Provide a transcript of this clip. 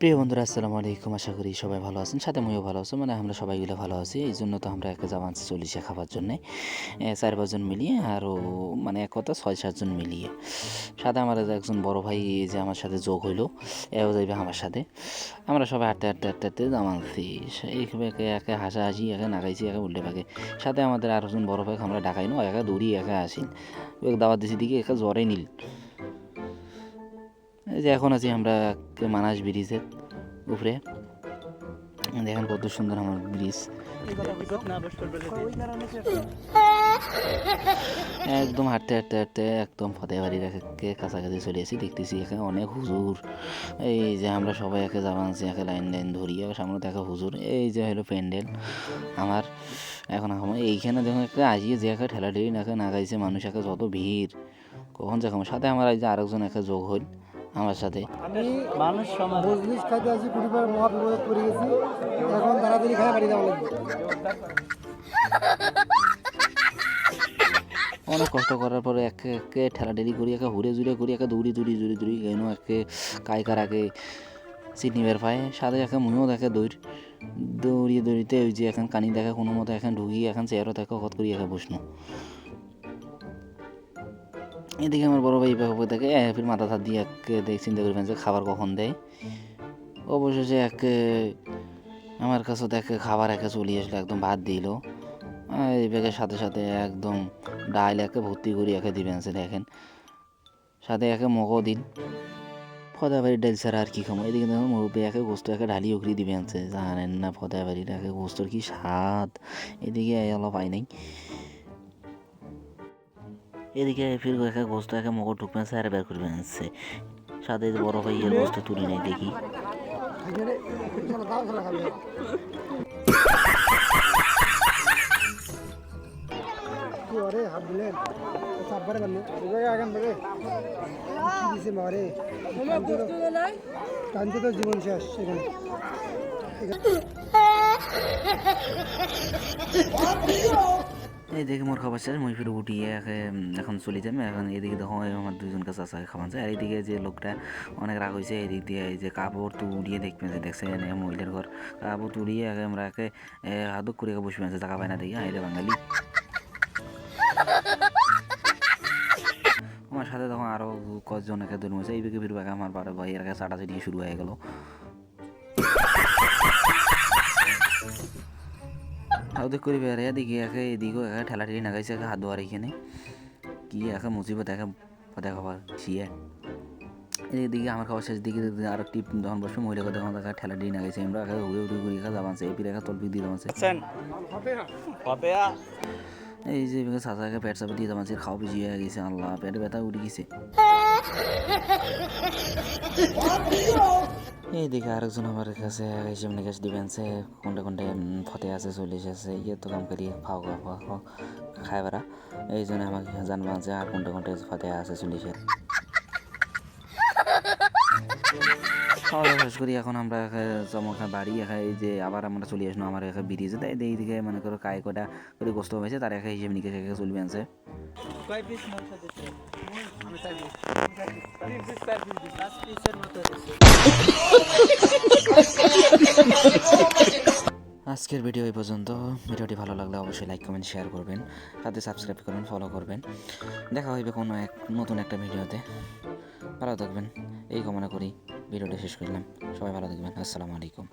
প্রিয় বন্ধুরা আসসালামু আলাইকুম। আশা করি সবাই ভালো আছেন, সাথে আমিও ভালো আছি। মানে আমরা সবাইগুলো ভালো আছি, এই জন্য তো আমরা একটা জামা আনছি চল্লিশে খাবার জন্যে 4-5 জন মিলিয়ে, আরও মানে এক কথা 6-7 জন মিলিয়ে। সাথে আমার একজন বড় ভাই যে আমার সাথে যোগ হইলো, এও যাইবে আমার সাথে। আমরা সবাই হাঁটতে হাঁটতে হাঁটতে হাঁটতে জামা আনছি। এইভাবে একে হাসাহাসি একে নাগাইছি একে উল্টে পাকে। সাথে আমাদের আরও একজন বড় ভাই আমরা ডাকাইনো একা দৌড়ি একা আসিন, ওকে দাওয়াত দিছি দিকে একে জ্বরে নিল। এই যে এখন আছি আমরা মানাস ব্রিজের উপরে। দেখেন কত সুন্দর আমার ব্রিজ, একদম হাঁটতে হাঁটতে হাঁটতে একদম ফতেহাবাড়ির একে কাছাকাছি চলে এসেছি। দেখতেছি এখানে অনেক হুজুর, এই যে আমরা সবাই একে যাবানছি একে লাইন লাইন ধরিয়ে সামনে দেখা হুজুর। এই যে হলো প্যান্ডেল আমার। এখন এইখানে দেখুন একটা আজিয়ে যে একে ঠেলা ঠেলি নাকে নাগাইছে মানুষ, একে যত ভিড় কখন যাক। আমার সাথে আমার এই যে আরেকজন একে যোগ হইল আমার সাথে। আমি মানুষ মজলিস খাইতে আসি, কুড়িবার মহাবিপদ পড়ে গেছি। এখন তাড়াতাড়ি খাই বাড়ি যাওয়া লাগবে। অনেক কষ্ট করার পরে একে একে ঠেলাঠেলি করি একে হুড়ে জুড়ে করি একে দৌড়ি দৌড়ি গেল একে কায়কার আগে চিনি বের পায়। সাথে একে মুহেও দেখে দৌড়িতে ওই যে এখন কানি দেখে কোনো মতো এখন ঢুকি এখন চেয়ারও দেখে হত করি একে বসনো। এদিকে আমার বড় ভাই ব্যাপক দেখে ফির মাথা ধার দিয়ে একে দেখ চিন্তা করি ফেলছে খাবার কখন দেয়। অবশেষে একে আমার কাছে দেখে খাবার একে চলে আসলো, একদম ভাত দিল এই ব্যাগের সাথে সাথে একদম ডাইল একে ভর্তি করি একে দিবেন দেখেন। সাথে একে মগও দিন, ফদাবাড়ির ডাইল ছাড়া আর কি খামো। এদিকে দেখুন মুরব্বী একে গোস্ত একে ঢালি উখরি দিবে আনছে, জানেন না ফদাবাড়ির একে গোস্তর কি স্বাদ। এদিকে অলপ পাই নাই, এদিকে ফির একে গোস্ত একে মগর ঢুকবে আর বের করবে আনছে। সাথে বড় ভাই এর গোস্ত তুলি নাই দেখি। হাত দিলেন চাপবারে বানলে আগান বেড়ে কি দিছে মারে কানতে তো জীবন শেষ সেখানে। এই দেখে মোর খাবার শেষ, মুই ফিরে উঠিয়ে এখন চলে যাবে। এখন এদিকে দেখো আমার দুজন কাছে আসা খাবার যায়, আর এইদিকে যে লোকটা অনেক রাগ হয়েছে এদিক দিয়ে এই যে কাপড় তুড়িয়ে দেখবেন যে দেখছে মহিলার ঘর কাপড় তুড়িয়ে আমরা একে হাদক করে বসবে আছে টাকা পায় না দেখি আইলে বাঙালি। আমার সাথে তখন আরও কয়েকজন একে ধরে এই দিকে ফিরবে আমার বারো ভাইয়ের কাছে চাটাচাটি শুরু হয়ে গেল। ওদের করি বেড়ে এদিকে একে এদিকেও একে ঠেলা ঠেলি নাগাইছে একে হাত ধোয়ার এখানে কি একে মুসিবত একে পথে খাবার শিয়ে। এদিকে আমার খাবার শেষ দিকে আর টিপ যখন বসবে মহিলাকে তখন দেখা ঠেলা ঠেলি নাগাইছে আমরা একে উড়ে উড়ে ঘুরি একা যাবানছে এই পিড়ে একা তলপিক দিয়ে যাবানছে। এই যে চাচাকে পেট চাপে দিয়ে যাবানছে খাওয়া বেশি হয়ে গেছে, আল্লাহ পেটে ব্যথা উঠে গেছে। এইদিকে আরেকজন আমার কাছে হিসেব নিকাশ দিবেনছে কোনটা কোনটা ফতে আছে চল্লিশ আছে ইয়ে তো কাম করি খাও খাই বেড়া। এই জন্য আমাকে জানবা যে আর কোনটা কোনটা ফতে আছে চল্লিশে খাওয়া দাওয়া শেষ করি। এখন আমরা চমকা বাড়ি এই যে আবার আমরা চলে আসলো আমার এখানে ব্রিজে, তাই এইদিকে মনে করো কায় কটা করে গোস্ত হয়েছে তার একা হিসেব নিকাশ চলবে আনছে। আজকের ভিডিও এই পর্যন্ত। ভিডিওটি ভালো লাগলে অবশ্যই লাইক কমেন্ট শেয়ার করবেন, সাথে সাবস্ক্রাইব করবেন, ফলো করবেন। দেখা হইবে কোনো নতুন একটা ভিডিওতে। ভালো থাকবেন এই কামনা করি ভিডিওটা শেষ করলাম। সবাই ভালো থাকবেন। আসসালামু আলাইকুম।